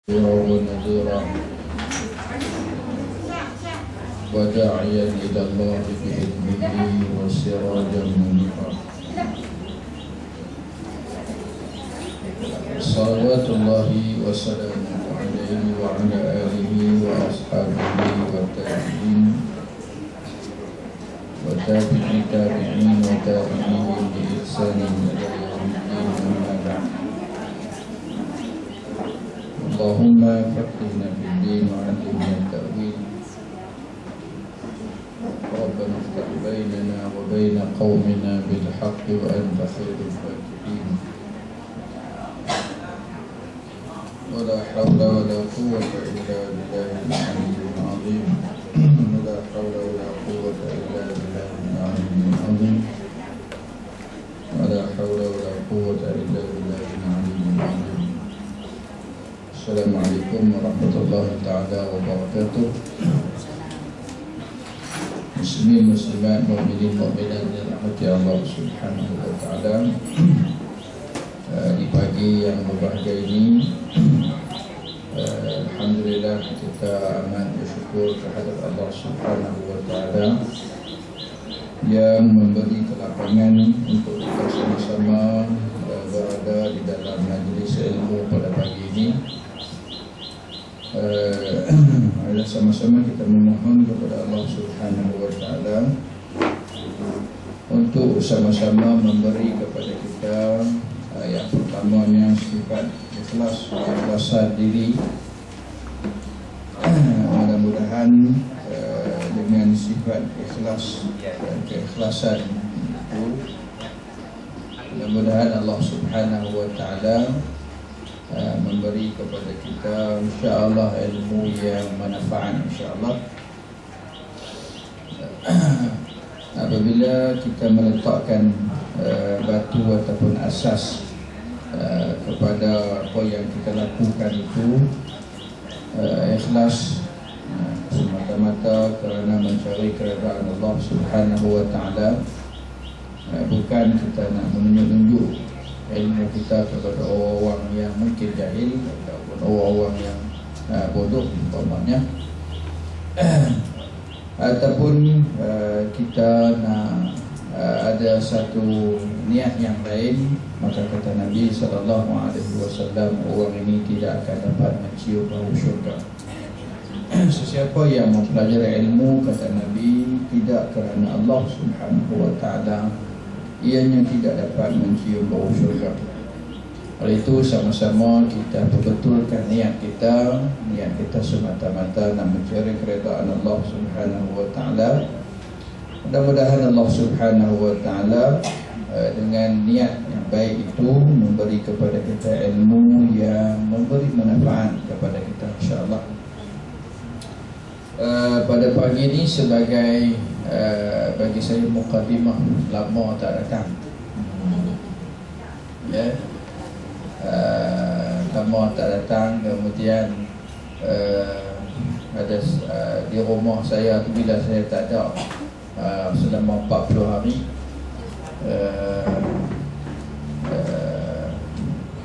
ونذيرا وداعيا إلى الله بإذنه وسراجا منيرا. صلوات الله وسلامه عليه وعلى آله وأصحابه والتابعين وتابعي تابعين وتابعين بإحسان إلى يوم الدين. أما بعد، اللهم فقهنا في الدين وعلمنا التأويل. ربنا افتح بيننا وبين قومنا بالحق وأنت خير الفاتحين. ولا حول ولا قوة إلا بالله العلي العظيم. ولا حول ولا قوة إلا بالله العلي العظيم. ولا حول ولا قوة إلا بالله العلي العظيم. Assalamualaikum warahmatullahi taala wabarakatuh. Muslimin muslimat, mukminin mukminat yang dirahmati Allah Subhanahu wa taala. Di pagi yang berbahagia ini, alhamdulillah kita amat bersyukur kehadrat Allah Subhanahu wa taala yang memberi kelapangan untuk kita sama-sama berada di dalam majlis ilmu pada pagi ini. Sama-sama kita memohon kepada Allah Subhanahu wa taala untuk sama-sama memberi kepada kita yang pertamanya sifat ikhlas, keikhlasan diri. Mudah-mudahan dengan sifat ikhlas dan keikhlasan itu, mudah-mudahan Allah Subhanahu wa taala memberi kepada kita insya-Allah ilmu yang manfaat insya-Allah. Apabila kita meletakkan batu ataupun asas kepada apa yang kita lakukan itu ikhlas semata-mata kerana mencari keredaan Allah Subhanahu wa taala, bukan kita nak menunjuk-nunjuk ilmu kita kepada orang-orang yang mungkin jahil ataupun orang-orang yang bodoh umpamanya, ataupun kita nak ada satu niat yang lain, maka kata Nabi SAW, orang ini tidak akan dapat mencium bau syurga. Sesiapa yang mempelajari ilmu, kata Nabi, tidak kerana Allah Subhanahu wa taala, ianya tidak dapat mencium bau syurga. Oleh itu sama-sama kita perbetulkan niat kita semata-mata nak mencari keredaan Allah Subhanahu wa taala. Mudah-mudahan Allah Subhanahu wa taala dengan niat yang baik itu memberi kepada kita ilmu yang memberi manfaat kepada kita insya-Allah. Pada pagi ini sebagai bagi saya mukadimah, lama tak datang ya, lama tak datang. Kemudian ada di rumah saya tu, bila saya tak ada selama 40 hari,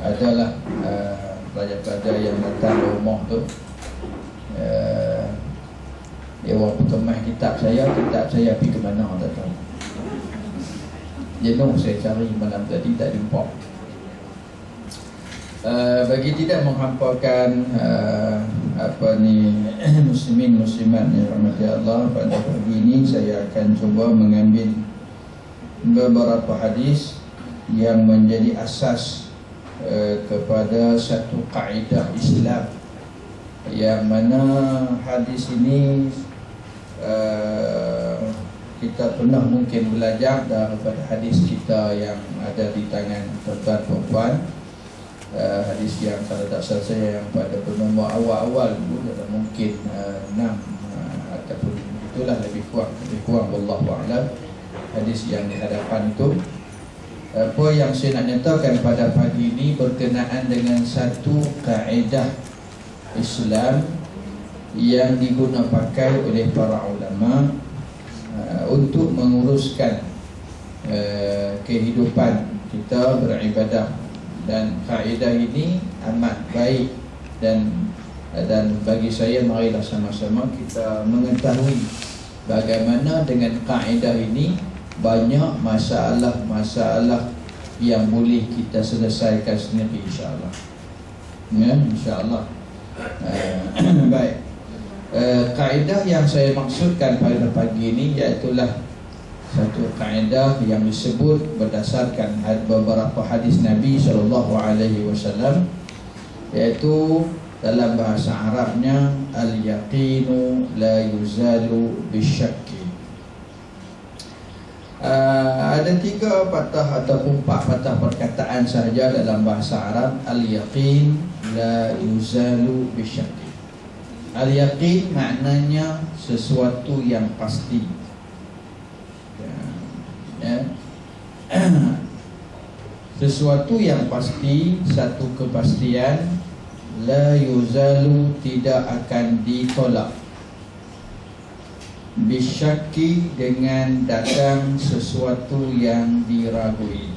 adalah pelajar-pelajar yang datang ke rumah tu. Dia orang kemas kitab saya pergi ke mana tak tahu. Jenuh saya cari malam tadi, tak jumpa. Bagi tidak menghampakan muslimin muslimat yang rahmati Allah, pada pagi ini saya akan cuba mengambil beberapa hadis yang menjadi asas kepada satu kaedah Islam, yang mana hadis ini kita pernah mungkin belajar daripada hadis kita yang ada di tangan tuan-tuan perempuan. Hadis yang kalau tak salah saya yang pada bernombor awal-awal dulu ada mungkin 6 ataupun itulah lebih kurang wallahu a'lam. Hadis yang di hadapan itu, apa yang saya nak nyatakan pada pagi ini berkenaan dengan satu kaedah Islam yang digunakan pakai oleh para ulama untuk menguruskan kehidupan kita beribadah. Dan kaedah ini amat baik dan bagi saya marilah sama-sama kita mengetahui bagaimana dengan kaedah ini banyak masalah-masalah yang boleh kita selesaikan sendiri, insya-Allah. Ya, insya-Allah. Baik. Kaedah yang saya maksudkan pada pagi ini iaitulah satu kaedah yang disebut berdasarkan beberapa hadis Nabi SAW, iaitu dalam bahasa Arabnya al-yaqinu la yuzalu bisyakki. Ada 3 patah ataupun 4 patah perkataan sahaja dalam bahasa Arab. Al-yaqin la yuzalu bisyakki. Al-yaqin maknanya sesuatu yang pasti, ya. Sesuatu yang pasti, satu kepastian, la yuzalu, tidak akan ditolak, bisyakki, dengan datang sesuatu yang diragui.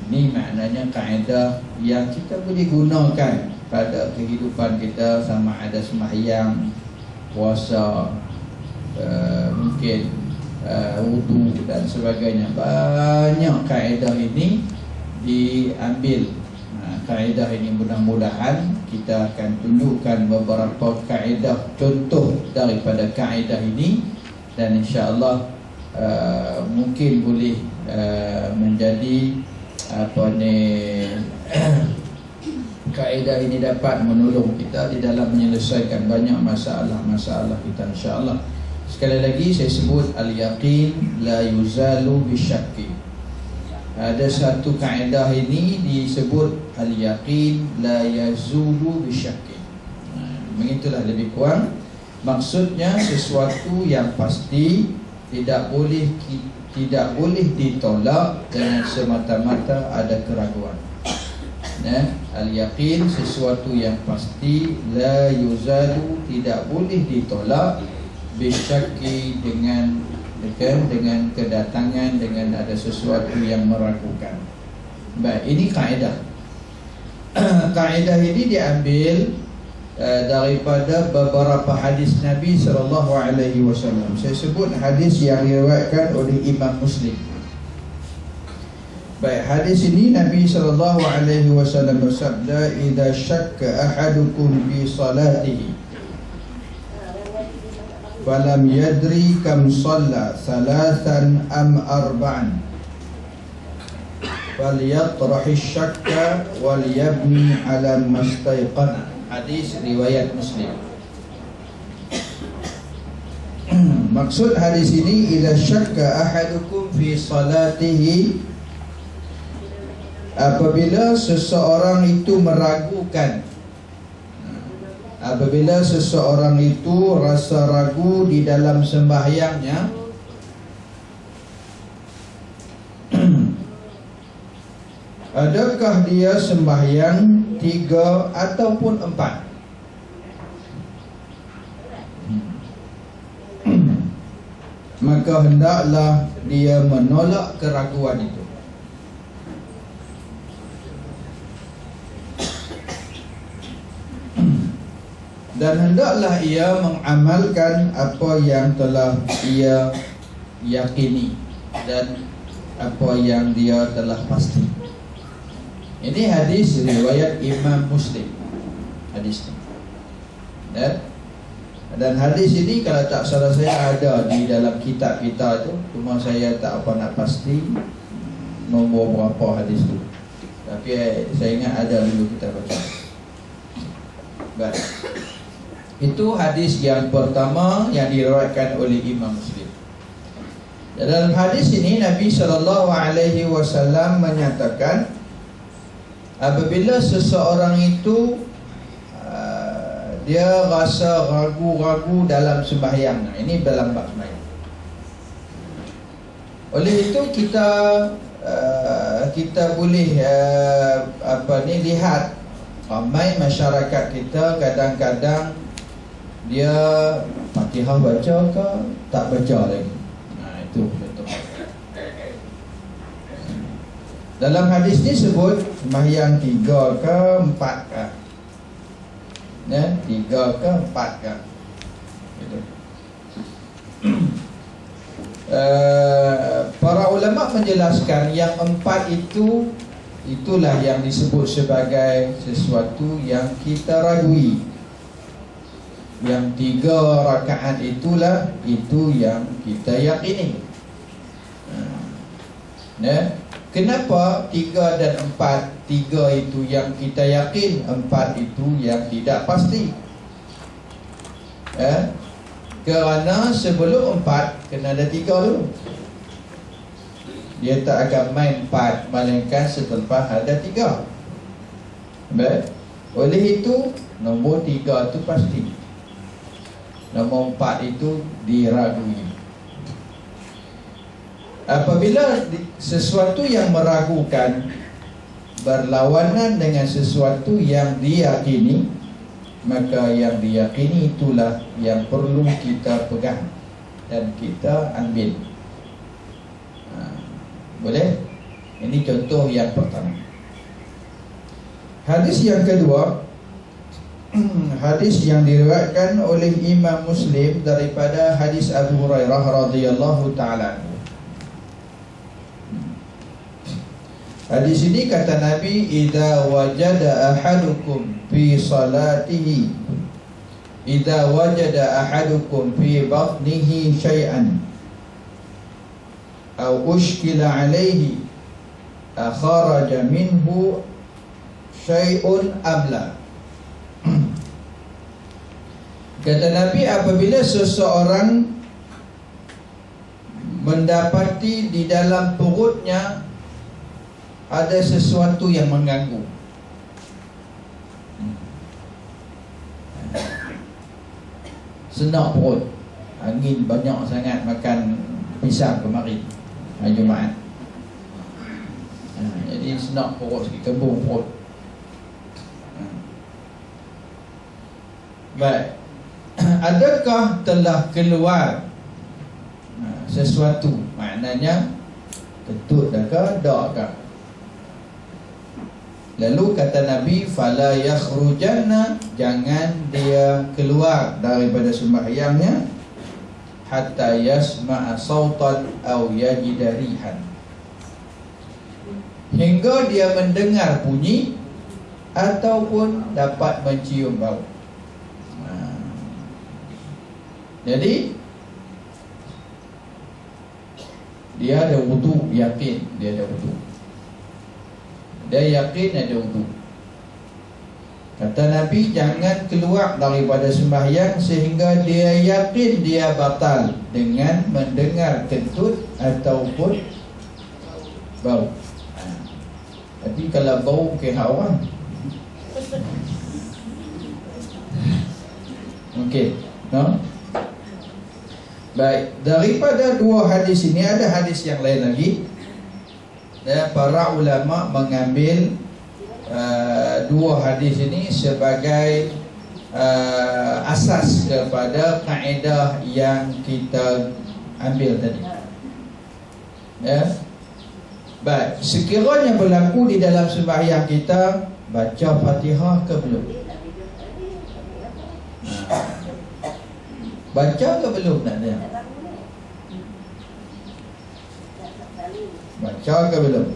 Ini maknanya kaedah yang kita boleh gunakan pada kehidupan kita, sama ada sembahyang, puasa, mungkin wudu dan sebagainya. Banyak kaedah ini diambil. Kaedah ini mudah-mudahan kita akan tunjukkan beberapa kaedah contoh daripada kaedah ini, dan insya-Allah mungkin boleh menjadi kaedah ini dapat menolong kita di dalam menyelesaikan banyak masalah-masalah kita, insya-Allah. Sekali lagi saya sebut al-yaqin la yuzalu bisyakki. Ada satu kaedah ini disebut al-yaqin la yazulu bisyakki. Begitulah lebih kurang maksudnya, sesuatu yang pasti tidak boleh ditolak dengan semata-mata ada keraguan. Al-yaqin sesuatu yang pasti, la yuzalu tidak boleh ditolak, bisyakki dengan kedatangan, dengan ada sesuatu yang meragukan. Baik, ini kaedah. Kaedah ini diambil daripada beberapa hadis Nabi SAW. Saya sebut hadis yang diriwayatkan oleh Imam Muslim. Baik, hadis ini Nabi SAW bersabda, "Idza syakka ahadukum fi salatihi falam yadri kam shalla thalathan am arba'an falyatrahi syakka wal yabni ala mastayqana." Hadis riwayat Muslim. Maksud hadis ini, idza syakka ahadukum fi salatihi, apabila seseorang itu meragukan, apabila seseorang itu rasa ragu di dalam sembahyangnya, adakah dia sembahyang 3 ataupun 4, maka hendaklah dia menolak keraguan itu. Dan hendaklah ia mengamalkan apa yang telah ia yakini dan apa yang dia telah pasti. Ini hadis riwayat Imam Muslim. Hadis ini. Dan hadis ini kalau tak salah saya ada di dalam kitab kita tu, cuma saya tak apa nak pasti nombor berapa hadis tu. Tapi saya ingat ada dulu kita baca. Baik. Itu hadis yang pertama yang diriwayatkan oleh Imam Muslim. Dalam hadis ini Nabi SAW menyatakan, apabila seseorang itu dia rasa ragu-ragu dalam sembahyang, ini dalam bab sembahyang. Oleh itu kita boleh lihat ramai masyarakat kita kadang-kadang dia Fatihah baca ke tak baca lagi. Itu betul. Dalam hadis ni sebut sembahyang 3 ke 4 ke. 3 ke 4 ke gitu. Para ulama menjelaskan yang 4 itu, itulah yang disebut sebagai sesuatu yang kita ragui. Yang 3 rakaat itulah itu yang kita yakini. Kenapa 3 dan 4? 3 itu yang kita yakin, 4 itu yang tidak pasti. Kerana sebelum 4 kena ada 3 dulu. Dia tak akan main 4 melainkan setelah ada 3. Baik. Oleh itu nombor 3 itu pasti. Nombor 4 itu diragui. Apabila sesuatu yang meragukan berlawanan dengan sesuatu yang diyakini, maka yang diyakini itulah yang perlu kita pegang dan kita ambil. Boleh? Ini contoh yang pertama. Hadis yang kedua, hadis yang diriwayatkan oleh Imam Muslim daripada hadis Abu Hurairah radhiyallahu taala. Hadis ini kata Nabi, idza wajada ahadukum fi salatihi, idza wajada ahadukum fi batnihi syai'an aw ushkila alayhi akharaja minhu syai'un amla. Kata Nabi, apabila seseorang mendapati di dalam perutnya ada sesuatu yang mengganggu, senak perut, angin banyak sangat makan pisang kemarin hari Jumaat, jadi senak perut sikit, kembung perut. Baik, adakah telah keluar sesuatu? Maknanya ketut dah ke, dak ke? Lalu kata Nabi, fala yakhrujanna, jangan dia keluar daripada sembahyangnya hatta yasma'a sautan aw yajida rihan, hingga dia mendengar bunyi ataupun dapat mencium bau. Jadi dia ada wudu, yakin dia ada wudu, dia yakin ada wudu. Kata Nabi, jangan keluar daripada sembahyang sehingga dia yakin dia batal dengan mendengar kentut ataupun bau. Tapi kalau bau kira orang mungkin, no? Baik, daripada dua hadis ini ada hadis yang lain lagi. Para ulama mengambil dua hadis ini sebagai asas kepada kaedah yang kita ambil tadi. Baik, sekiranya berlaku di dalam sembahyang kita, baca Fatihah ke belum? Baca ke belum nak tanya? Baca ke belum?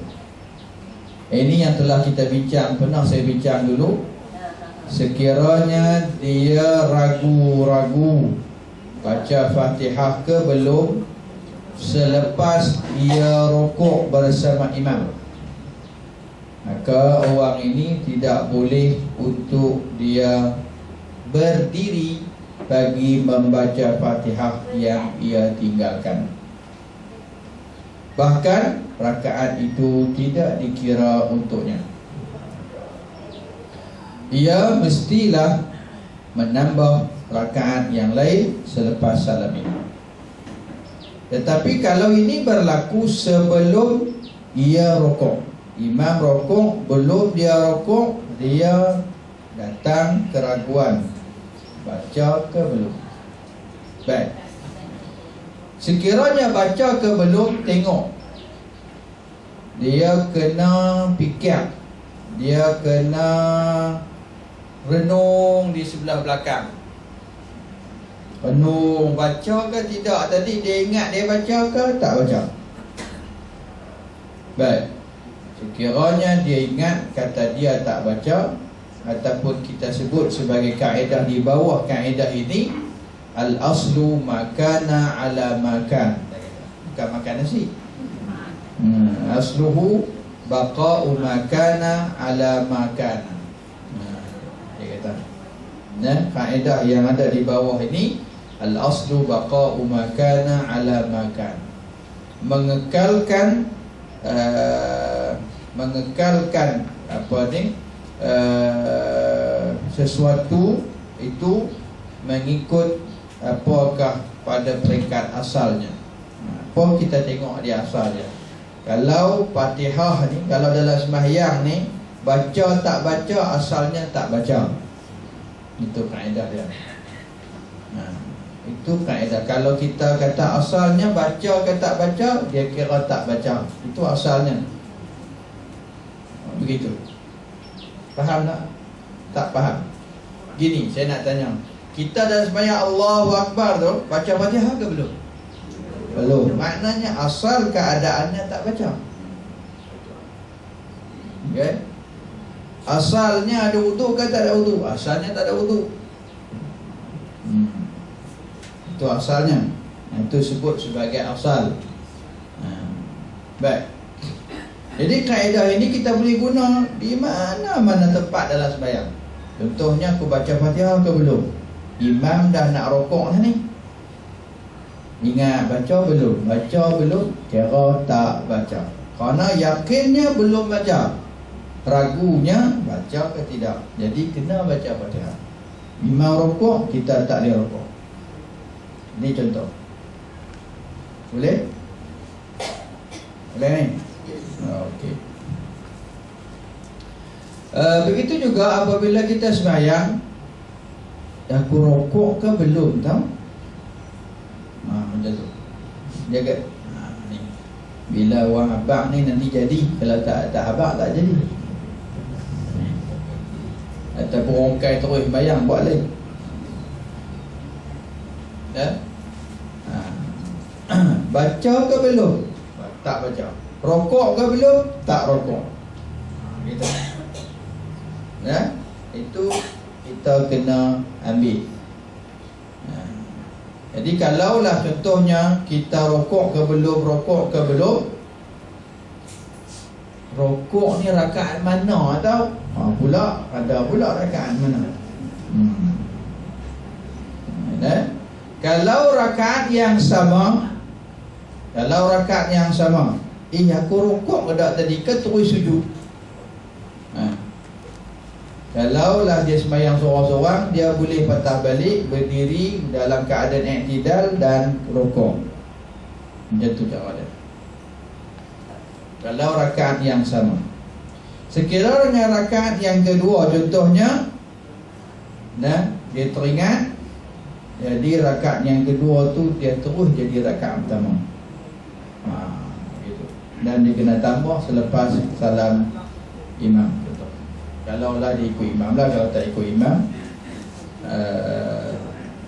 Ini yang telah kita bincang, pernah saya bincang dulu. Sekiranya dia ragu-ragu baca Fatihah ke belum selepas ia rukuk bersama imam, maka orang ini tidak boleh untuk dia berdiri bagi membaca Fatihah yang ia tinggalkan. Bahkan rakaat itu tidak dikira untuknya. Ia mestilah menambah rakaat yang lain selepas salam ini. Tetapi kalau ini berlaku sebelum ia rukuk, imam rukuk, belum dia rukuk, dia datang keraguan, baca ke belum? Baik, sekiranya baca ke belum, tengok, dia kena fikir, dia kena renung di sebelah belakang. Renung, baca ke tidak tadi, dia ingat dia baca ke tak baca. Baik, sekiranya dia ingat kata dia tak baca, ataupun kita sebut sebagai kaedah di bawah kaedah ini, al-aslu makana ala makan. Bukan makan nasi. Asluhu baqa'u makana ala makana. Dia kata, kaedah yang ada di bawah ini, al-aslu baqa'u makana ala makan. Mengekalkan apa ni, sesuatu itu mengikut apakah pada peringkat asalnya. Apa kita tengok di asalnya. Kalau Fatihah ni, kalau dalam sembahyang ni, baca tak baca, asalnya tak baca. Itu kaedah dia. Itu kaedah. Kalau kita kata asalnya baca ke tak baca, dia kira tak baca. Itu asalnya. Begitu. Faham tak? Tak faham. Gini, saya nak tanya, kita dalam sembahyang Allahu Akbar tu, baca Fatihah ke belum? Belum. Maknanya asal keadaannya tak baca. Okay? Asalnya ada wudu ke tak ada wudu? Asalnya tak ada wudu. Itu asalnya. Itu sebut sebagai asal. Baik. Jadi kaedah ini kita boleh guna di mana-mana tempat dalam sembahyang. Contohnya, aku baca Fatihah ke belum? Imam dah nak rokok dah ni. Ingat baca belum? Baca belum? Kira tak baca. Kerana yakinnya belum baca, ragunya baca ke tidak. Jadi kena baca Fatihah. Imam rokok, kita tak boleh rokok. Ini contoh. Boleh? Boleh ni? Okey. Begitu juga apabila kita sembahyang, aku rokok ke belum tahu? Macam tu. Jaga. Ni. Bila orang habaq ni nanti jadi, kalau tak habaq tak jadi. Ataupun orang kai terus sembahyang buat lain. Ya? Baca ke belum? Tak baca. Rokok ke belum? Tak rokok. Gitu. Ya? Itu kita kena ambil. Jadi kalaulah contohnya kita rokok ke belum, rokok ke belum, rokok ni rakaat mana tahu? Pula ada pula rakaat mana. Kalau rakaat yang sama, aku rokok ke tak tadi ke terus sujud. Kalaulah dia sembahyang seorang-seorang, dia boleh patah balik, berdiri dalam keadaan i'tidal dan rokok. Macam tu cara dia. Kalau rakaat yang sama. Sekiranya rakaat yang kedua contohnya, dia teringat, jadi rakaat yang kedua tu dia terus jadi rakaat pertama. Gitu. Dan dia kena tambah selepas salam imam. Kalau lah dia ikut imam lah, kalau tak ikut imam,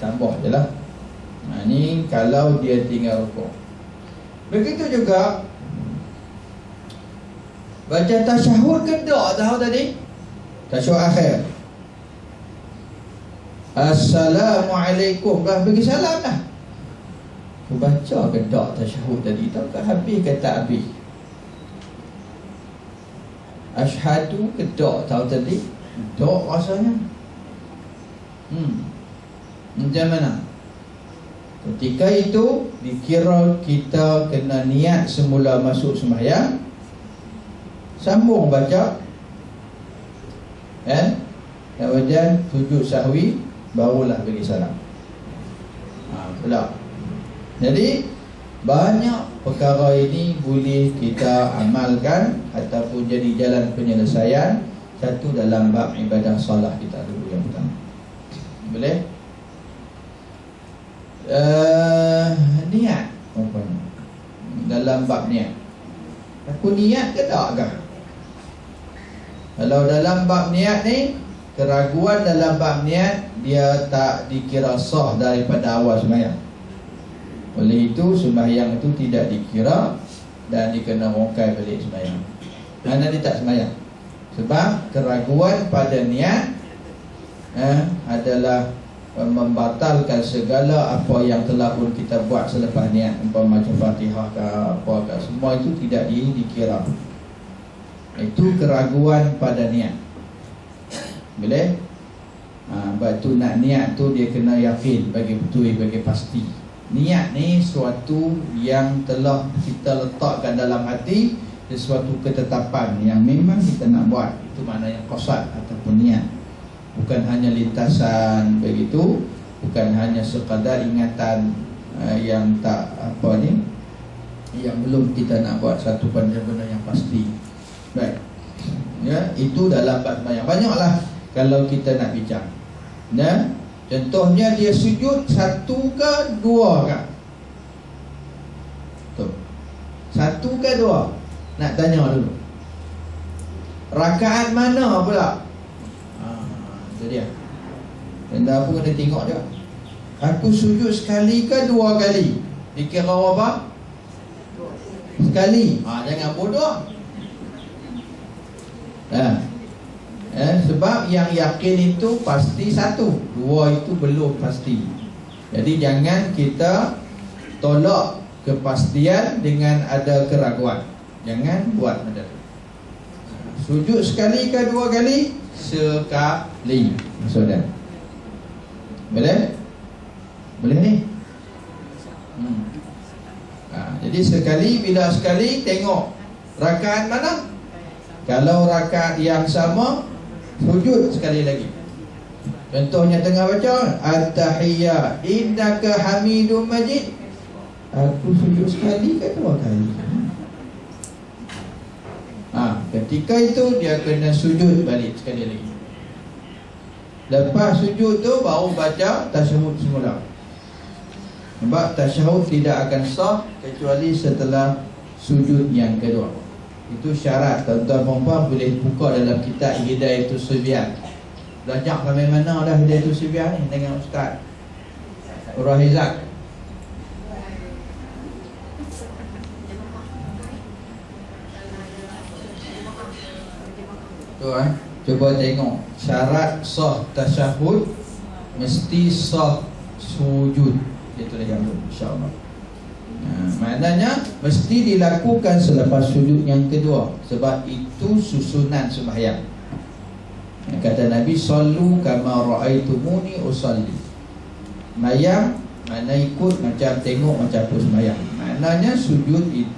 tambah je lah. Ni kalau dia tinggal rukuk. Begitu juga baca tasyahud ke tak tahu tadi? Tasyahud akhir, Assalamualaikum, bagi salam dah. Aku baca ke tak tasyahud tadi? Tahu ke habis ke tak habis? Asyhadu ke tak tahu tadi? Tak rasanya. Macam mana? Ketika itu dikira kita kena niat semula masuk sembahyang, sambung baca, kemudian sujud sahwi, barulah bagi salam. Pula. Jadi banyak perkara ini boleh kita amalkan ataupun jadi jalan penyelesaian. Satu dalam bab ibadah salat kita dulu yang pertama. Boleh? Niat umpamanya. Dalam bab niat, aku niat ke tak kah? Kalau dalam bab niat ni, keraguan dalam bab niat, dia tak dikira sah daripada awal sembahyang. Oleh itu sembahyang itu tidak dikira dan dikena rongkai balik sembahyang. Kerana dia tak sembahyang. Sebab keraguan pada niat adalah membatalkan segala apa yang telah pun kita buat selepas niat. Umpama macam Fatihah ke apa ke, semua itu tidak dikira. Itu keraguan pada niat. Boleh? Sebab tu nak niat tu dia kena yakin, bagi betul, bagi pasti. Niat ni suatu yang telah kita letakkan dalam hati, sesuatu ketetapan yang memang kita nak buat. Itu maknanya qasad ataupun niat. Bukan hanya lintasan begitu, bukan hanya sekadar ingatan yang tak apa ni, yang belum kita nak buat satu benda-benda yang pasti. Baik. Ya, itu dalam bab sembahyang. Banyaklah kalau kita nak bincang. Ya, contohnya dia sujud satu ke dua ke? Tuh. Satu ke dua? Nak tanya dulu. Rakaat mana pula? Itu dia. Benda apa kena tengok dia. Aku sujud sekali ke dua kali? Dikira apa? Sekali. Jangan bodoh. Sebab yang yakin itu pasti satu, dua itu belum pasti. Jadi jangan kita tolak kepastian dengan ada keraguan. Jangan buat benda itu. Sujud sekali ke dua kali? Sekali. Saudara, boleh? Boleh ni? Jadi sekali, bila sekali tengok rakaat mana. Kalau rakaat yang sama, sujud sekali lagi. Contohnya tengah baca At-Tahiyyat innaka Hamidum Majid, aku sujud sekali ke dua kali? Ketika itu dia kena sujud balik sekali lagi. Lepas sujud tu baru baca tasyahud semula. Sebab tasyahud tidak akan sah kecuali setelah sujud yang kedua. Itu syarat. Tuan-tuan perempuan boleh buka dalam kitab Hidayatus Sibyan. Belajar sampai mana dah Hidayatus Sibyan ni dengan Ustaz Rahizak. Tu cuba tengok syarat sah tasyahud, mesti sah sujud. Itu yang insya-Allah. Maknanya mesti dilakukan selepas sujud yang kedua, sebab itu susunan sembahyang. Kata Nabi, sallu kama raaitumuni usalli. Sembahyang mana ikut macam tengok macam aku sembahyang. Maknanya sujud itu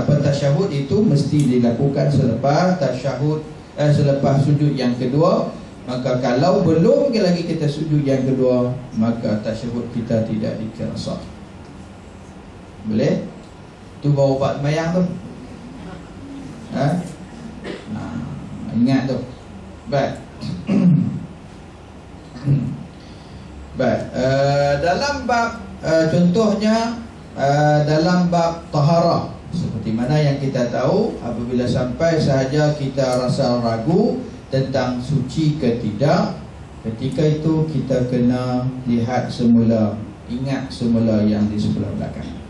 tasyahud itu mesti dilakukan selepas tasyahud, selepas sujud yang kedua. Maka kalau belum lagi kita sujud yang kedua, maka tasyahud kita tidak dikira sah. Boleh? Tu baru buat sembahyang tu. Ingat tu. Baik. Baik. Dalam bab contohnya dalam bab taharah, seperti mana yang kita tahu, apabila sampai sahaja kita rasa ragu tentang suci ke tidak, ketika itu kita kena lihat semula, ingat semula yang di sebelah belakang.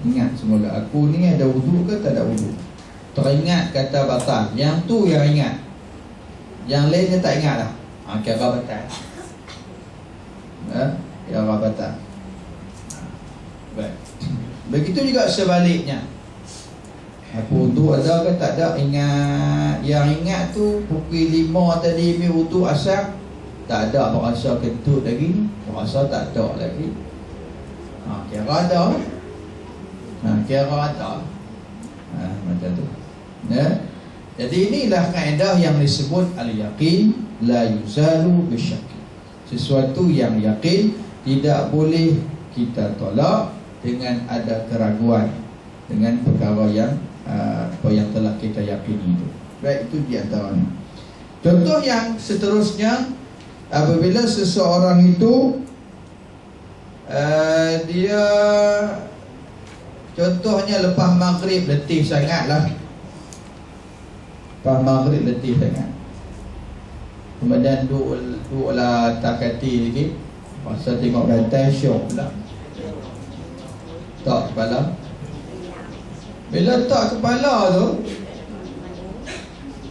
Ingat semula, aku ni ada wudu ke tak ada wudu. Teringat kata batal, yang tu yang ingat, yang lainnya tak ingat lah. Kira batal. Kira batal. Baik. Begitu juga sebaliknya. Aku wudu ada ke tak ada, ingat. Yang ingat tu pukul 5 tadi mi wudu asar, tak ada berasa kentut lagi, berasa tak ada lagi. Kira ada. Kira ada. Macam tu. Jadi inilah kaedah yang disebut al-yaqin la yuzalu bisyak. Sesuatu yang yakin tidak boleh kita tolak dengan ada keraguan, dengan perkara yang apa yang telah kita yakini itu. Baik, itu di antaranya. Contoh yang seterusnya, apabila seseorang itu dia contohnya lepas maghrib letih sangatlah, Lepas maghrib letih sangat. Kemudian duduklah takati lagi. Masa tengok rantai syok pula. Tak kepala. Bila tak kepala tu,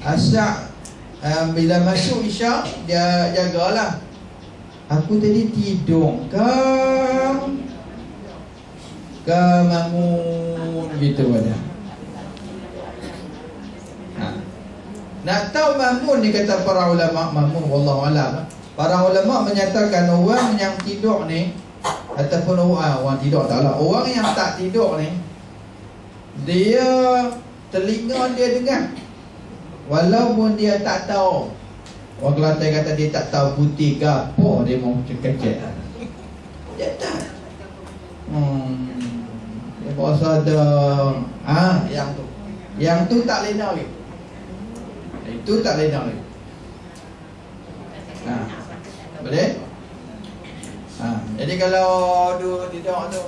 asyak bila masuk isyak, dia jagalah. Aku tadi tidur ke bangun gitu aja. Nak tahu mamun ni, kata para ulama, mamun wallahu alam. Para ulama menyatakan orang yang tidur ni, ataupun orang tidur taklah, orang yang tak tidur ni, dia telinga dia dengar walaupun dia tak tahu. Orang Kelantan kata dia tak tahu putih gapo, dia mau kecek. Dia tak. Dia rasa ada yang tu tak lena lagi. Itu tak lena lagi. Boleh? Jadi kalau tidur tu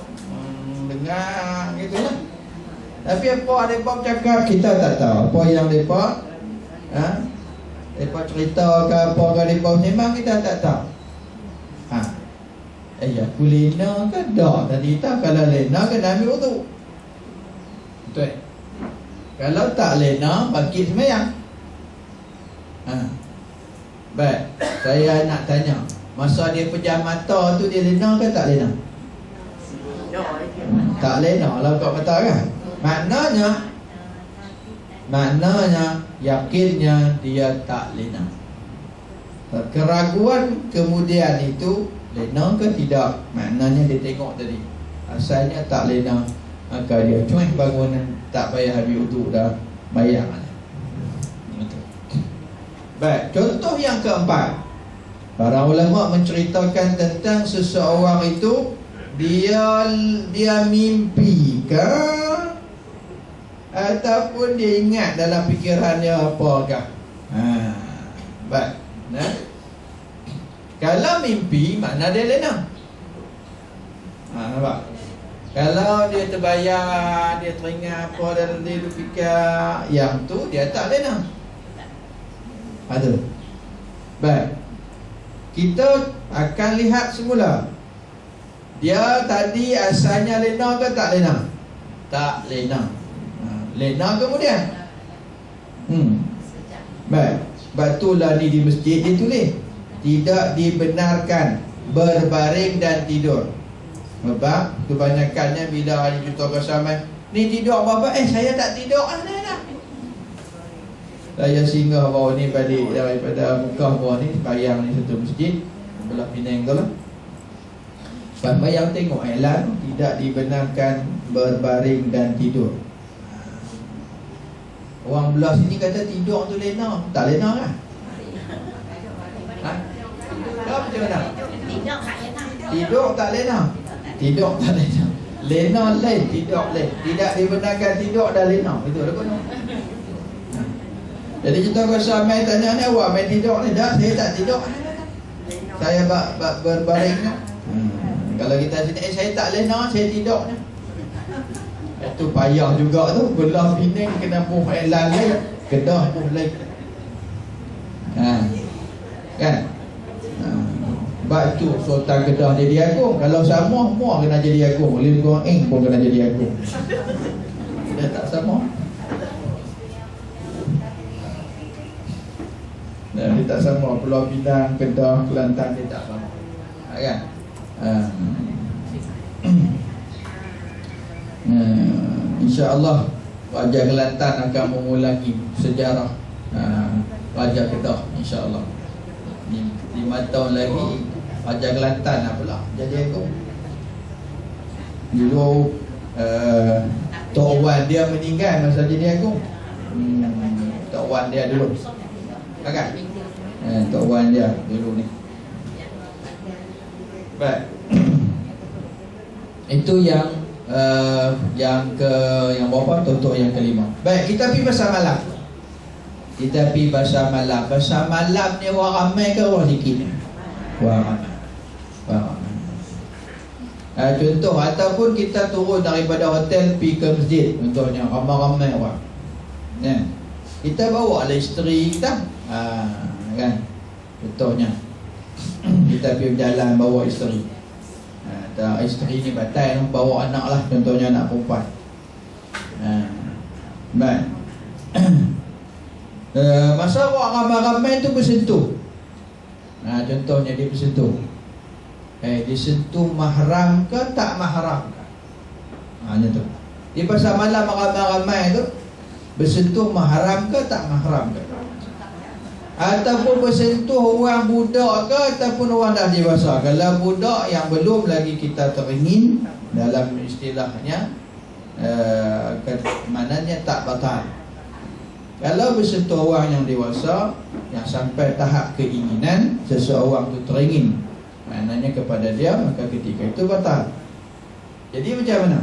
dengar gitu lah. Tapi apa mereka cakap kita tak tahu. Apa yang mereka cerita ke apa ke mereka, memang kita tak tahu. Aku lena ke tak tadi tak? Kalau lena kena ambil wudu. Betul. Kalau tak lena, bangkit sembahyang. Baik, saya nak tanya, masa dia pejam mata tu, dia lena ke tak lena? Tak lena lah kat mata kan. Maknanya yakinnya dia tak lena. Keraguan kemudian itu lena ke tidak, maknanya dia tengok tadi asalnya tak lena, maka dia cuek bangunan, tak payah habis wudu dah bayang. Baik, contoh yang keempat, para ulama menceritakan tentang seseorang itu dia mimpi ke ataupun dia ingat dalam fikirannya apakah. Baik, kalau mimpi makna dia lena. Nampak? Kalau dia terbayang, dia teringat apa dan dia fikir yang tu, dia tak lena. Ada. Baik, kita akan lihat semula. Dia tadi asalnya lena ke tak lena? Tak lena. Lena kemudian. Baik, batulah ni di masjid dia tulis tidak dibenarkan berbaring dan tidur. Sebab kebanyakannya bila ada juta bersama ni tidur apa-apa, saya tak tidur dah. Saya singgah bawah ni balik daripada Mekah bawah ni, bayang ni satu masjid belah Penang tu lah. Lepas bayang tengok iklan tidak dibenarkan berbaring dan tidur. Orang belah sini kata tidur tu lena. Tak lena kan? Macam mana? Tidur tak lena. Tidur tak lena. Lena lain, tidur lain. Tidak dibenarkan tidur dah lena. Itu lah kono. Jadi kita rasa main tanya ni, awak main tidur ni? Dah, saya tak tidur. Saya berbaring. Kalau kita sini, saya tak lena, saya tidur. Itu payah juga tu. Belah Penang kena buh iklan lain, Kedah buh lain. Kan? Sebab tu Sultan Kedah jadi agung. Kalau sama, semua kena jadi agung. Lim Guang Eng pun kena jadi agung. Dia tak sama. Dia tak sama. Pulau Pinang, Kedah, Kelantan, dia tak sama. Kan? InsyaAllah Raja Kelantan akan mengulangi sejarah Raja Kedah, insyaAllah 5 tahun lagi Raja Kelantan pula jadi agung. Dulu Tok Wan dia meninggal masa jadi agung. Tok Wan dia dulu kan? Tok Wan dia dulu ni. Baik. Itu yang berapa? Contoh yang kelima. Baik, kita pergi pasal malam. Kita pergi pasal malam. Pasal malam ni orang ramai ke orang sikit? Orang ramai. Contoh, ataupun kita turun daripada hotel pergi ke masjid, contohnya ramai-ramai orang. kita bawa lah isteri kita, kan? Contohnya kita pergi berjalan bawa isteri, isteri ni batal bawa anak lah, contohnya anak perempuan. Baik. Masa awak ramai-ramai tu bersentuh, contohnya dia bersentuh, disentuh mahram ke tak mahram ke? Macam tu. Di pasal malam ramai-ramai tu bersentuh mahram ke tak mahram ke? Ataupun bersentuh orang budak ke ataupun orang dah dewasa. Kalau budak yang belum lagi kita teringin, dalam istilahnya maknanya tak batal. Kalau bersentuh orang yang dewasa, yang sampai tahap keinginan, seseorang tu teringin maknanya kepada dia, maka ketika itu batal. Jadi macam mana?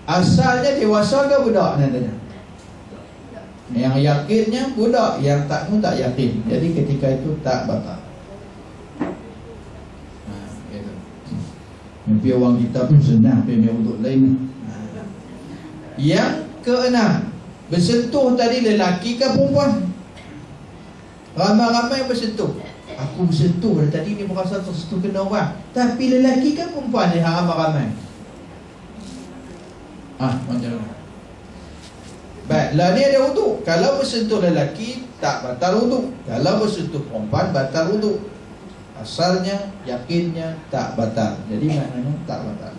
Asalnya dewasa ke budak nantinya? Yang yakinnya budak, yang tak pun tak yakin. Jadi ketika itu tak batal. Gitu. Mimpi orang kita pun senang pergi untuk lain. Yang keenam, bersentuh tadi lelaki ke perempuan? Ramai-ramai bersentuh. Aku bersentuh dari tadi ni berasa tersentuh kena orang. Tapi lelaki ke perempuan dia ramai-ramai? Macam mana? Baik, lah ni ada wuduk. Kalau bersentuh lelaki tak batal wuduk. Kalau bersentuh perempuan batal wuduk. Asalnya, yakinnya tak batal. Jadi maknanya tak batal.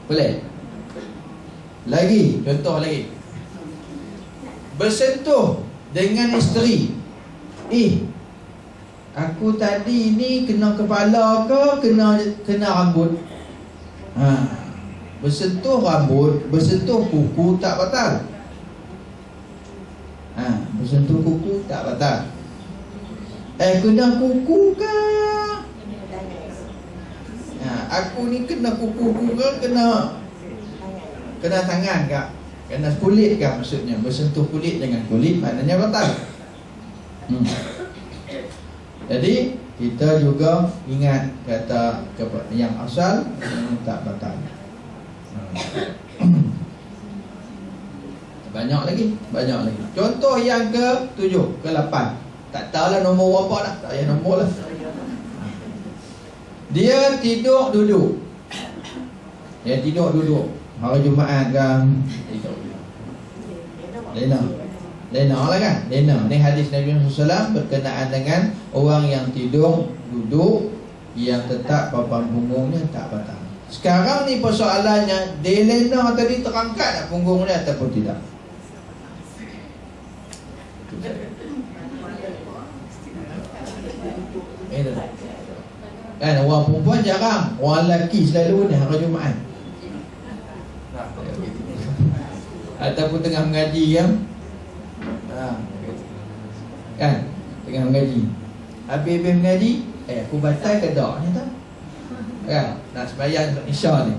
Boleh? Lagi, contoh lagi. Bersentuh dengan isteri. Aku tadi ni kena kepala ke kena rambut? Bersentuh rambut, bersentuh kuku tak batal. Bersentuh kuku tak batal. Kena kuku ke? Aku ni kena kuku ke kena tangan ke? Kena kulit ke maksudnya? Bersentuh kulit dengan kulit maknanya batal. Jadi kita juga ingat kata yang asal tak batal. Banyak lagi. Contoh yang ke-7, ke-8. Tak tahulah nombor berapa dah. Tak payah nombor lah. Dia tidur duduk. Hari Jumaat kan tidur. Lena lah kan. Lena. Ni hadis Nabi SAW berkenaan dengan orang yang tidur duduk yang tetap papan punggungnya tak batal. Sekarang ni persoalannya, dia lena tadi terangkat tak punggung dia ataupun tidak? Kan orang perempuan jarang, orang lelaki selalu ni hari Jumaat. Ataupun tengah mengaji kan? Kan? Tengah mengaji. Habis mengaji, aku batal ke tak ni tak? Kan? Nak sembahyang Isya ni.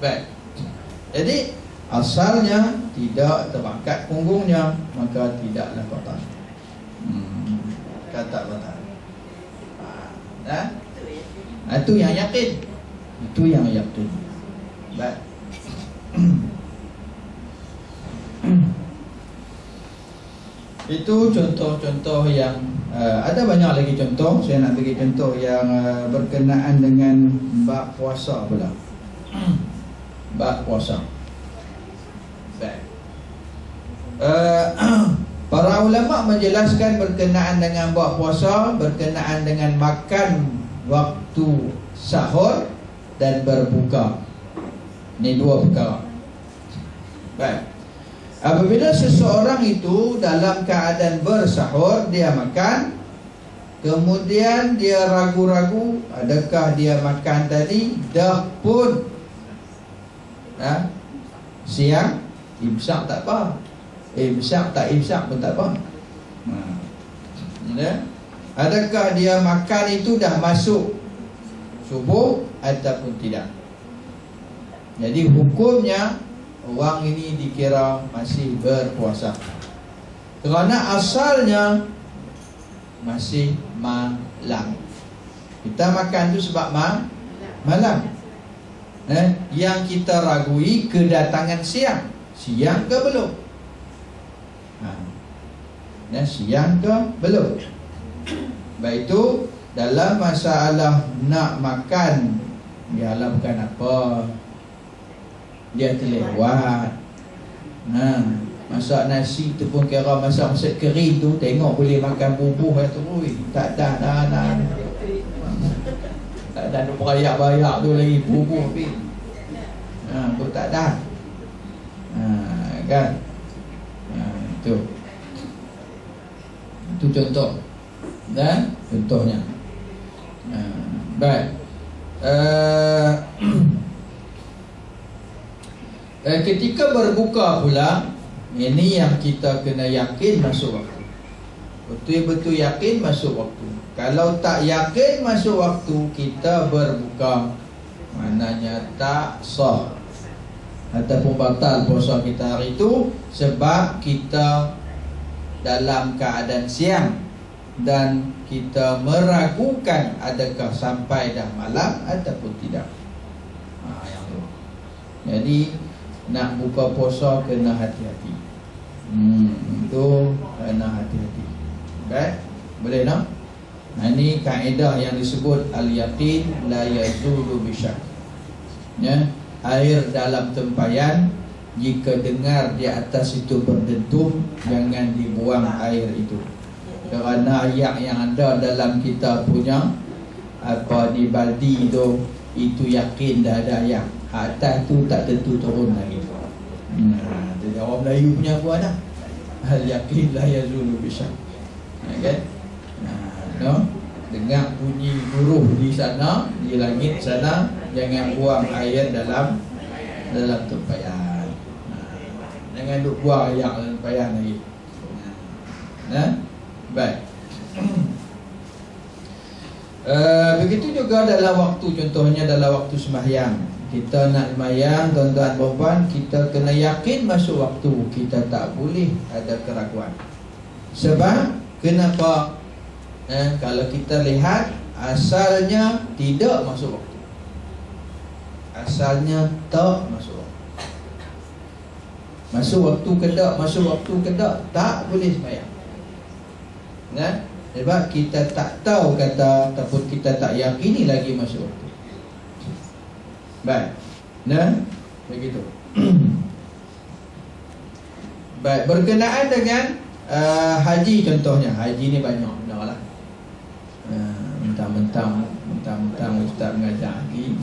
Baik. Jadi asalnya tidak terangkat punggungnya, maka tidaklah batal. Kata batal. Itu yang yakin. Baik. Itu contoh-contoh yang ada banyak lagi contoh. Saya nak bagi contoh yang berkenaan dengan bab puasa pula. Bab puasa. Baik. Para ulama menjelaskan berkenaan dengan bab puasa, berkenaan dengan makan waktu sahur dan berbuka. Ini dua perkara. Baik. Apabila seseorang itu dalam keadaan bersahur, dia makan, kemudian dia ragu-ragu adakah dia makan tadi dah pun siang, imsak tak apa, imsak tak imsak pun tak apa. Adakah dia makan itu dah masuk subuh ataupun tidak? Jadi hukumnya orang ini dikira masih berpuasa kerana asalnya masih malam. Kita makan tu sebab malam. Yang kita ragui kedatangan siang. Siang ke belum? Siang ke belum? Baik itu dalam masalah nak makan, biarlah bukan apa, dia terlewat. Masak nasi tu pun kira masak kering tu, tengok boleh makan bubuh tu, tak dah. Tak ada berayak-bayak tu lagi bubuh habis. Pun tak dah. Kan? Itu contoh. Dan contohnya. Baik. Ketika berbuka pula, ini yang kita kena yakin masuk waktu. Betul-betul yakin masuk waktu. Kalau tak yakin masuk waktu, kita berbuka, maknanya tak sah ataupun batal puasa kita hari itu, sebab kita dalam keadaan siang dan kita meragukan adakah sampai dah malam ataupun tidak. Yang tu. Jadi nak buka puasa kena hati-hati. Itu kena hati-hati. Baik? Boleh tak? Ini kaedah yang disebut al-yaqin la yazulu bisyak. Air dalam tempayan, jika dengar di atas itu berdentum, jangan dibuang air itu. Kerana air yang ada dalam kita punya di baldi itu yakin dah ada air. Atas tu tak tentu turun lagi. Jadi orang Melayu punya buat dah. Al-yaqin la yazulu bisyak. Okay? Dengar bunyi buruh di sana, di langit sana, jangan buang air dalam tempayan. Jangan duk buang air dalam tempayan lagi. Baik. Begitu juga dalam waktu, contohnya dalam waktu sembahyang. Kita nak sembahyang, tuan-tuan puan, kita kena yakin masuk waktu. Kita tak boleh ada keraguan. Sebab kenapa? Kalau kita lihat, asalnya tidak masuk waktu. Asalnya tak masuk waktu. Masuk waktu ke tak, masuk waktu ke tak boleh sembahyang. Sebab kita tak tahu kata, ataupun kita tak yakini lagi masuk waktu. Baik. Begitu. Baik, berkenaan dengan haji contohnya. Haji ni banyak dah lah. Mentang-mentang Ustaz mengajar haji.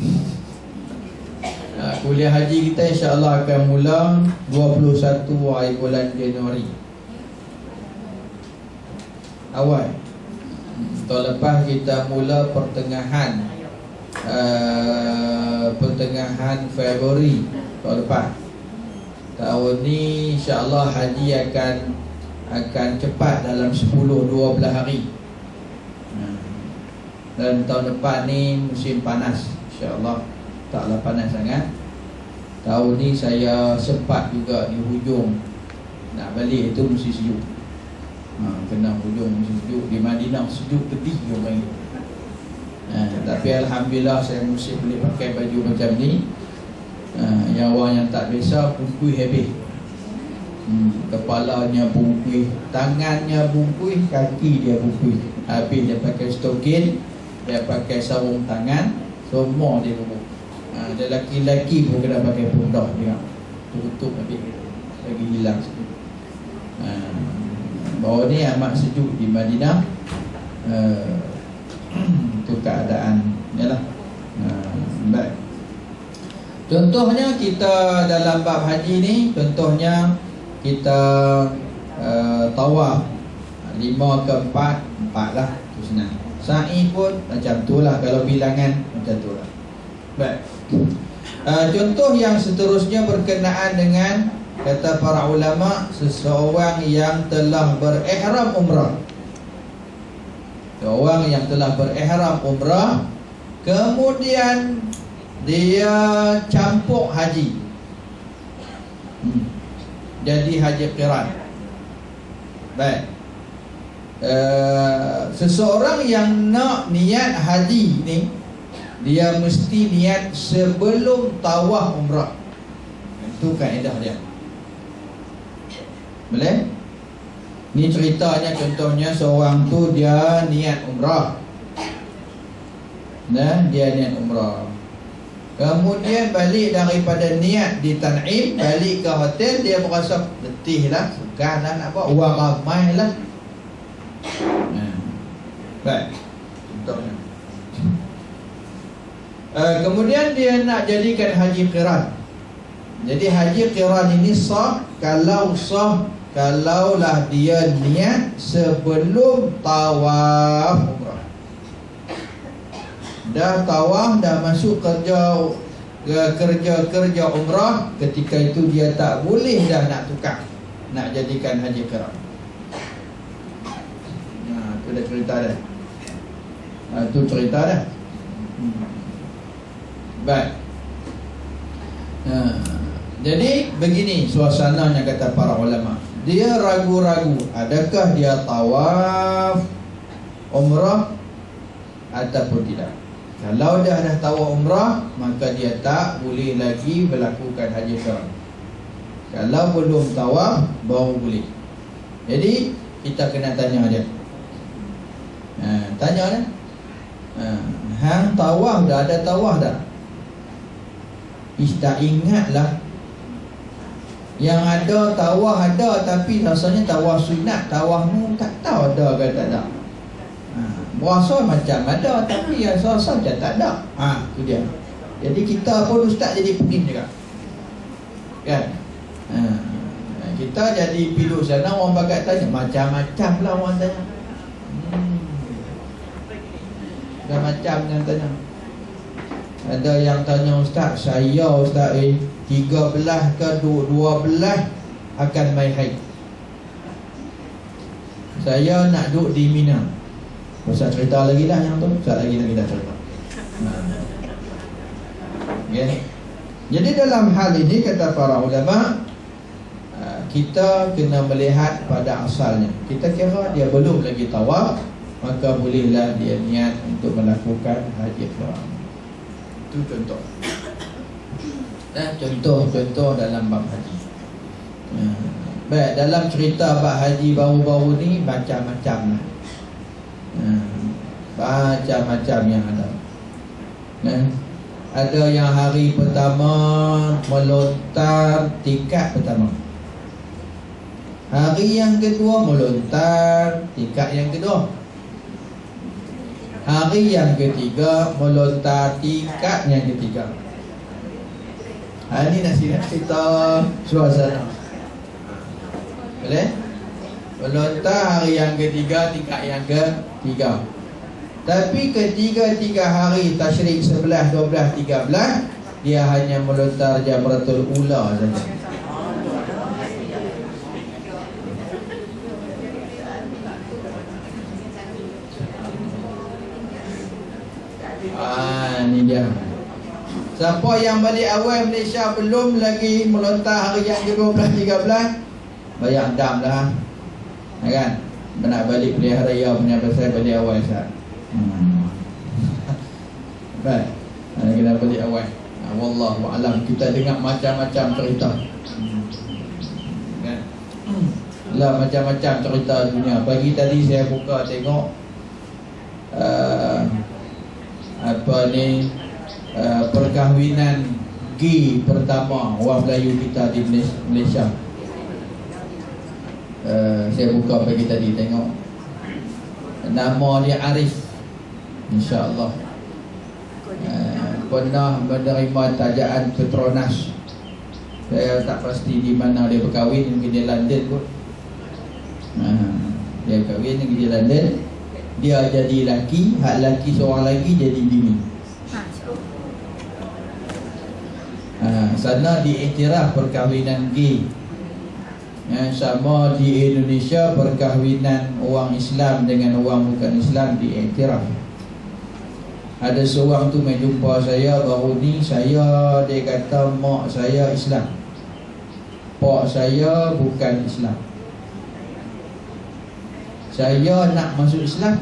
Kuliah haji kita insya-Allah akan mula 21 hari bulan Januari. Awal. Tahun lepas kita mula pertengahan Februari tahun lepas. Tahun ni insya-Allah haji akan cepat dalam 10-12 hari. Dan tahun depan ni musim panas, insya-Allah taklah panas sangat. Tahun ni saya sempat juga di hujung nak balik itu musim sejuk. Kena hujung musim sejuk. Di Madinah sejuk pedih orang itu. Tapi alhamdulillah saya mesti boleh pakai baju macam ni. Yang orang yang tak biasa bungkus habis. Kepalanya bungkus, tangannya bungkus, kaki dia bungkus. Habis dia pakai stokin, dia pakai sarung tangan, semua dia bungkus. Ada laki-laki pun kena pakai pundah juga, tutup habis bagi hilang sikit. Bawah ni amat sejuk di Madinah. Itu keadaan yalah. Baik. Contohnya kita dalam bab haji ni, contohnya kita tawaf 5 ke 4 lah, tu senang. Sa'i pun macam tu lah, kalau bilangan macam tu lah. Baik. Contoh yang seterusnya berkenaan dengan, kata para ulama, seseorang yang telah berihram umrah. Seorang yang telah berihram umrah, kemudian dia campur haji, jadi haji qiran. Baik. Seseorang yang nak niat haji ni, dia mesti niat sebelum tawaf umrah. Itu kaedah dia. Boleh? Ni ceritanya, contohnya seorang tu dia niat umrah. Dia niat umrah. Kemudian balik daripada niat di Tan'im, balik ke hotel, dia merasa letih lah, sukan lah nak buat, uang ramai lah. Baik, contohnya. Kemudian dia nak jadikan haji qiran. Jadi haji qiran ini sah kalaulah dia niat sebelum tawaf umrah. Dah tawaf, dah masuk kerja umrah, ketika itu dia tak boleh dah nak tukar, nak jadikan haji qiran. Itu dah cerita dah. Itu cerita dah. Baik. Jadi begini suasananya kata para ulama. Dia ragu-ragu, adakah dia tawaf umrah ataupun tidak. Kalau dah tawaf umrah, maka dia tak boleh lagi melakukan haji qiran. Kalau belum tawaf, baru boleh. Jadi kita kena tanya dia. Tanya dia. Hang tawaf dah, ada tawaf dah? Tak ingatlah. Yang ada tawaf ada, tapi rasanya tawaf sunat, tawafmu tak tahu ada ke tak ada. Berasa macam ada, tapi rasa macam tak ada. Itu dia. Jadi kita pun ustaz jadi pening juga, kan? Kita jadi pilot sana, orang bakat tanya macam-macam lah orang tanya. Macam yang tanya. Ada yang tanya ustaz, saya ustaz 13 ke 12 akan mai haid. Saya nak duduk di Mina. Ustaz cerita lagi lah yang tu. Ustaz lagi kita cerita. Okay. Jadi dalam hal ini kata para ulama, kita kena melihat pada asalnya. Kita kira dia belum lagi tawaf, maka bolehlah dia niat untuk melakukan haji qiran. Itu contoh. Contoh dalam bab haji. Baik, dalam cerita bab haji baru-baru ni macam-macam lah. Macam-macam yang ada. Ada yang hari pertama melontar tingkat pertama, hari yang kedua melontar tingkat yang kedua, hari yang ketiga melontar tingkat yang ketiga. Ini nak cerita suasana. Boleh? Melontar hari yang ketiga, tingkat yang ketiga. Tapi ketiga-tiga hari tasyrik 11, 12, 13, dia hanya melontar jamratul ula saja. Ini dia. Siapa yang balik awal Malaysia belum lagi melontar hari yang ke-12, 13, bayar dam lah, kan? Nak balik pilihan raya punya pasal balik awal sah. Baik, kena balik awal. Wallahu alam. Kita dengar macam-macam cerita, kan? Lah macam-macam cerita dunia. Pagi tadi saya buka tengok perkahwinan gay pertama orang Melayu kita di Malaysia. Saya buka pagi tadi tengok, nama dia Arif, insya-Allah pernah menerima tajaan Petronas. Saya tak pasti di mana dia berkahwin, mungkin di London kot. Dia kahwin di London. Dia jadi laki, hak laki seorang lagi jadi bini. Sana diiktiraf perkahwinan gay. Sama di Indonesia perkahwinan orang Islam dengan orang bukan Islam diiktiraf. Ada seorang tu main jumpa saya baru ni, dia kata mak saya Islam, pak saya bukan Islam. Saya nak masuk Islam,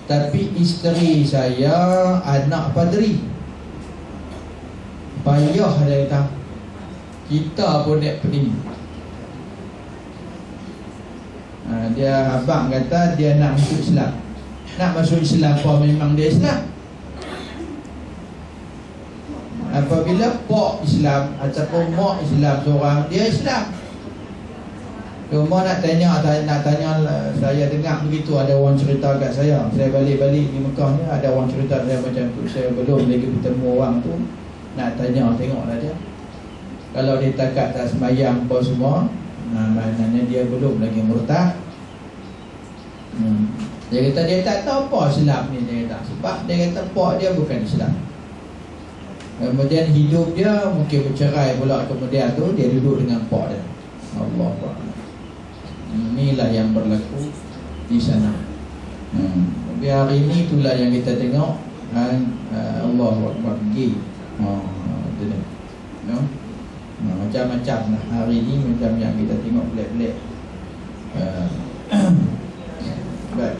tapi isteri saya anak padri. Payah dia kata, kita pun nak pening. Dia abang kata dia nak masuk Islam. Nak masuk Islam pun memang dia Islam. Apabila pok Islam ataupun mak Islam seorang, dia Islam. Cuma nak tanya saya dengar begitu, ada orang cerita kat saya balik-balik di Mekah ni, ada orang cerita saya macam tu. Saya belum lagi bertemu orang tu, nak tanya, tengoklah dia. Kalau dia takat tak semayang apa semua, maknanya dia belum lagi murtad. Dia kata dia tak tahu apa Islam ni, dia kata. Sebab dia kata pak dia bukan Islam. Kemudian hidup dia mungkin bercerai pula, kemudian tu dia duduk dengan pak dia. Allah Akbar. Inilah yang berlaku di sana. Tapi hari ini itulah yang kita tengok. Allah Akbar pergi. Itu dia. Macam-macam lah. Hari ini macam yang kita tengok pelik-pelik. Baik.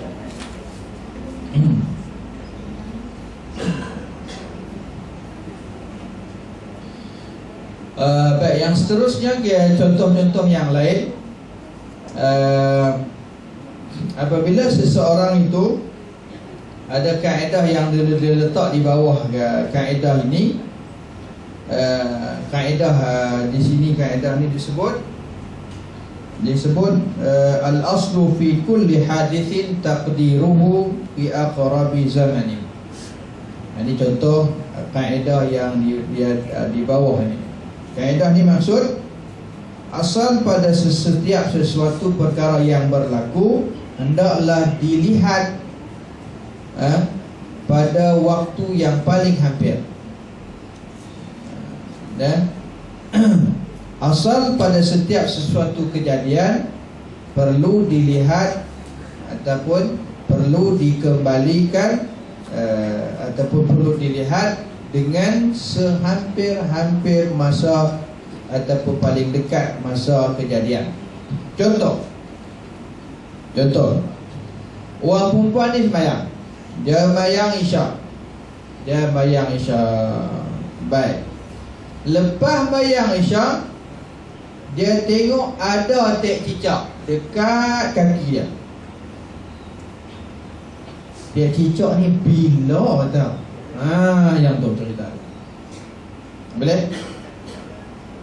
Baik, yang seterusnya contoh-contoh yang lain. Apabila seseorang itu ada kaedah yang dia letak di bawah kaedah ini, kaedah di sini, kaedah ini disebut al-aslu fi kulli hadithin taqdiruhu fi aqrabi zamanin. Ini contoh kaedah yang di bawah ini. Kaedah ini maksud asal pada setiap sesuatu perkara yang berlaku hendaklah dilihat pada waktu yang paling hampir. Dan asal pada setiap sesuatu kejadian perlu dilihat ataupun perlu dikembalikan ataupun perlu dilihat dengan sehampir-hampir masa ataupun paling dekat masa kejadian. Contoh orang perempuan ni sembahyang, dia sembahyang Isyak. Baik, lepas sembahyang Isyak, dia tengok ada tek cicak dekat kaki dia. Tek cicak ni bila tau? Yang tu cerita. Boleh?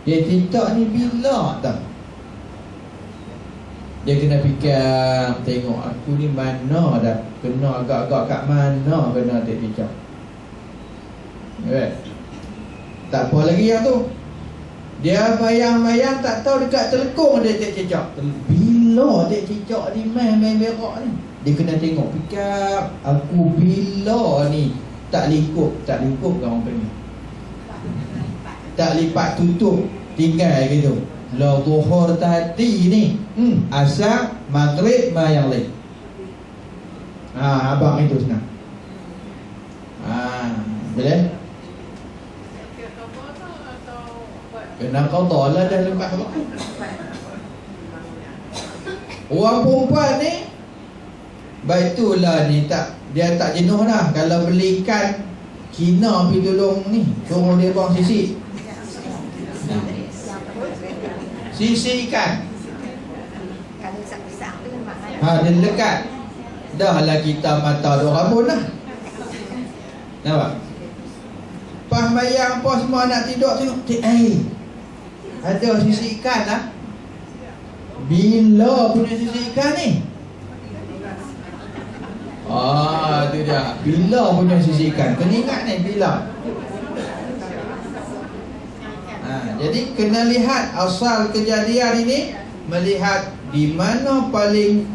Dia cicak ni bila tau? Dia kena fikir, tengok aku ni mana dah kena agak-agak kat mana kena tek cicak. Tak apa lagi yang tu. Dia bayang-bayang tak tahu dekat telekung ada tek cicak. Bila tek cicak ni main berak ni? Dia kena tengok, fikir aku bila ni tak likup kan orang panggil. Tak lipat tutup, tinggal gitu. La zuhur tadi ni, asar, maghrib, yang lain. Abang itu senang. Boleh? Kena qada lah dah lepas waktu. Orang perempuan ni baitulah ni dia tak jenuh dah. Kalau beli ikan, Cina pergi tolong ni, suruh dia bang sisi ikan. Dia lekat. Dah lah kita mata dua rambut lah. Nampak? Pas bayang apa semua nak tidur, tengok ada sisi ikan lah. Bila punya sisi ikan ni? Itu dia. Bila punya sisi ikan? Kena ingat ni bila. Jadi kena lihat asal kejadian ini, melihat di mana paling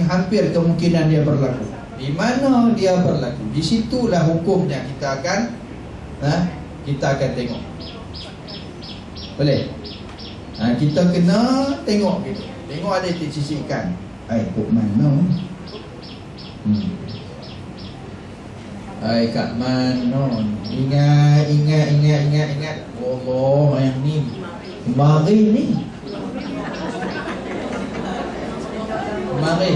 hampir kemungkinan dia berlaku. Di mana dia berlaku. Di situlah hukumnya kita akan tengok. Boleh? Kita kena tengok gitu. Tengok ada sisi ikan. Kok mana? Kat mana? Ingat. Allah, yang ni mari ni. Mari.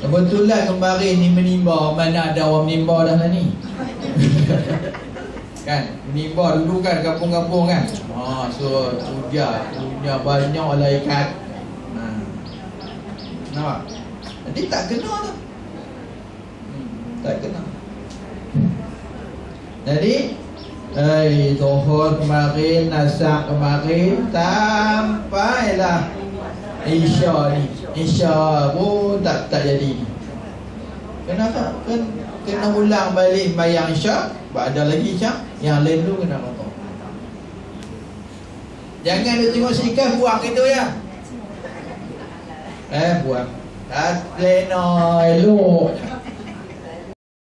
Kebetulan kemarin ni menimba. Mana ada orang menimba dah lah ni. Kan menimba dulu kan kampung-kampung kan. So dia punya banyak lah ikan. Nampak? Jadi tak kena tu. Tak kena. Jadi Zuhur kemarin, Nasak kemarin, sampailah Isya ni. Isya pun tak jadi. Kenapa? Kena ulang balik bayang Isya. Ada lagi Isya. Yang lain tu kena potong. Jangan dia tengok sikan buang itu ya. Buang. Tak kena elok.